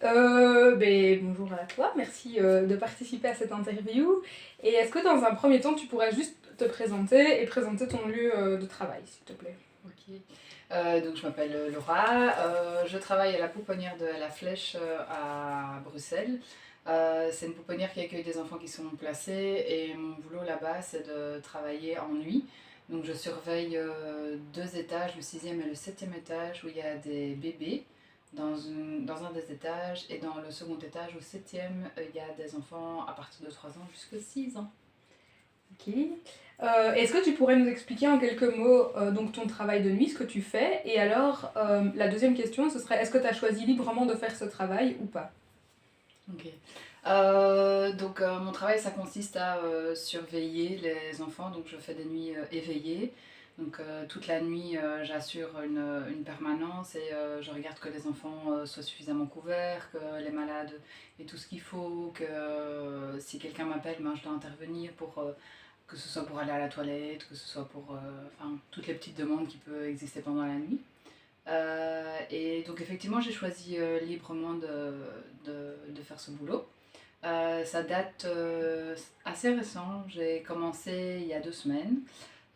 Bonjour à toi, merci de participer à cette interview. Et est-ce que dans un premier temps, tu pourrais juste te présenter et présenter ton lieu de travail, s'il te plaît? Ok. Donc je m'appelle Laura, je travaille à la pouponnière de La Flèche à Bruxelles. C'est une pouponnière qui accueille des enfants qui sont placés et mon boulot là-bas c'est de travailler en nuit. Donc je surveille deux étages, le sixième et le septième étage où il y a des bébés dans un des étages et dans le second étage au septième il y a des enfants à partir de 3 ans jusqu'à 6 ans. Ok. Est-ce que tu pourrais nous expliquer en quelques mots donc ton travail de nuit, ce que tu fais? Et alors, la deuxième question, ce serait est-ce que tu as choisi librement de faire ce travail ou pas? Ok. Mon travail ça consiste à surveiller les enfants, donc je fais des nuits éveillées. Donc toute la nuit j'assure une permanence et je regarde que les enfants soient suffisamment couverts, que les malades aient tout ce qu'il faut, que si quelqu'un m'appelle, ben, je dois intervenir pour que ce soit pour aller à la toilette, que ce soit pour enfin, toutes les petites demandes qui peuvent exister pendant la nuit. Et donc effectivement j'ai choisi librement de faire ce boulot. Ça date assez récent, j'ai commencé il y a 2 semaines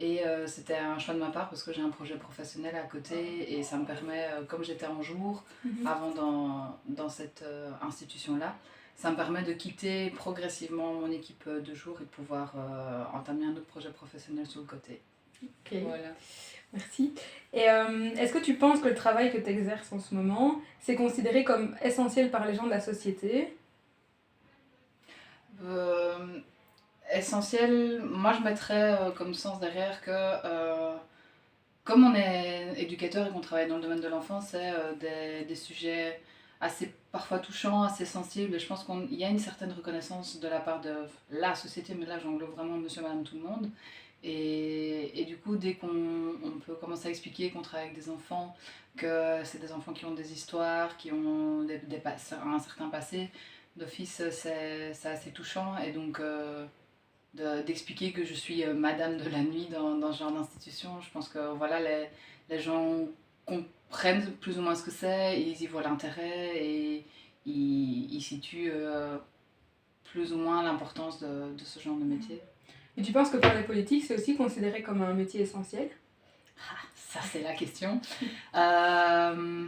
et c'était un choix de ma part parce que j'ai un projet professionnel à côté et ça me permet, comme j'étais en jour avant dans cette institution-là, ça me permet de quitter progressivement mon équipe de jour et de pouvoir entamer un autre projet professionnel sur le côté. Ok, Voilà. merci. Et est-ce que tu penses que le travail que tu exerces en ce moment, c'est considéré comme essentiel par les gens de la société? Euh, Essentiel, moi je mettrais comme sens derrière que comme on est éducateur et qu'on travaille dans le domaine de l'enfance, c'est des sujets assez parfois touchants, assez sensibles et je pense qu'il y a une certaine reconnaissance de la part de la société, mais là j'englobe vraiment monsieur, madame, tout le monde. Et du coup, dès qu'on peut commencer à expliquer qu'on travaille avec des enfants, que c'est des enfants qui ont des histoires, qui ont un certain passé, d'office c'est assez touchant et donc d'expliquer que je suis madame de la nuit dans ce genre d'institution. Je pense que voilà, les gens comprennent plus ou moins ce que c'est, ils y voient l'intérêt et ils situent plus ou moins l'importance de ce genre de métier. Et tu penses que par les politiques, c'est aussi considéré comme un métier essentiel? Ah, ça c'est la question. Euh,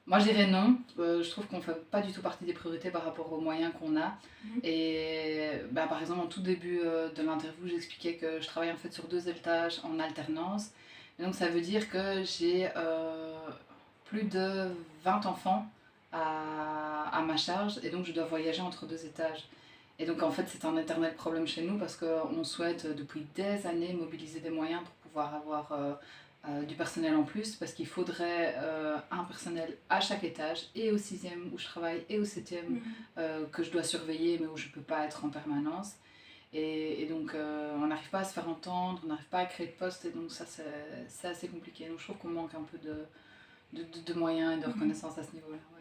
Moi je dirais non, je trouve qu'on ne fait pas du tout partie des priorités par rapport aux moyens qu'on a. Et bah, par exemple, en tout début de l'interview, j'expliquais que je travaille en fait sur 2 étages en alternance. Et donc ça veut dire que j'ai plus de 20 enfants à ma charge et donc je dois voyager entre 2 étages. Et donc en fait c'est un éternel problème chez nous parce qu'on souhaite depuis des années mobiliser des moyens pour pouvoir avoir du personnel en plus parce qu'il faudrait un personnel à chaque étage et au sixième où je travaille et au septième que je dois surveiller mais où je ne peux pas être en permanence. Et donc on n'arrive pas à se faire entendre, on n'arrive pas à créer de poste et donc ça c'est assez compliqué. Donc je trouve qu'on manque un peu de moyens et de reconnaissance à ce niveau-là. Ouais.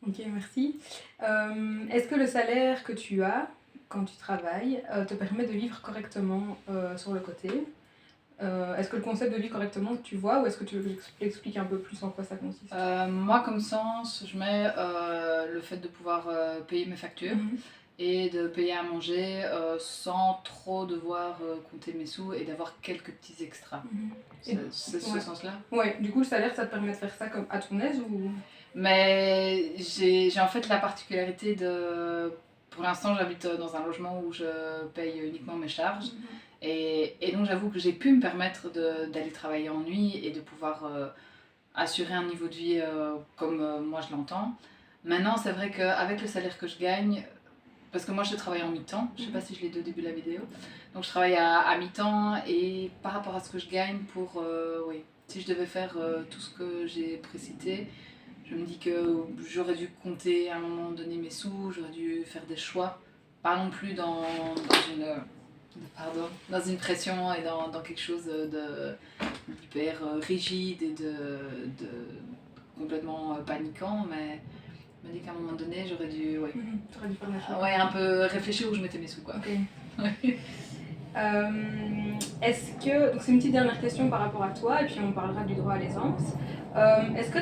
Ok, merci. Est-ce que le salaire que tu as quand tu travailles te permet de vivre correctement sur le côté? Est-ce que le concept de vivre correctement, tu vois, ou est-ce que tu veux que j'explique un peu plus en quoi ça consiste? Moi, comme sens, je mets le fait de pouvoir payer mes factures et de payer à manger sans trop devoir compter mes sous et d'avoir quelques petits extras. C'est ce Ouais. sens-là. Ouais, du coup, le salaire, ça te permet de faire ça comme à ton aise ou... Mais j'ai en fait la particularité de... Pour l'instant, j'habite dans un logement où je paye uniquement mes charges. Et donc, j'avoue que j'ai pu me permettre d'aller travailler en nuit et de pouvoir assurer un niveau de vie comme moi je l'entends. Maintenant, c'est vrai qu'avec le salaire que je gagne, parce que moi je travaille en mi-temps, je sais pas si je l'ai dit au début de la vidéo, donc je travaille à mi-temps et par rapport à ce que je gagne pour, oui, si je devais faire tout ce que j'ai précité, je me dis que j'aurais dû compter à un moment donné mes sous, j'aurais dû faire des choix, pas non plus dans une pression et dans quelque chose d'hyper rigide et de complètement paniquant, mais je me dis qu'à un moment donné, j'aurais dû, ouais, T'aurais dû faire la chose. ouais, un peu réfléchir où je mettais mes sous, quoi. Ok. Est-ce que... Donc c'est une petite dernière question par rapport à toi, et puis on parlera du droit à l'aisance. Est-ce que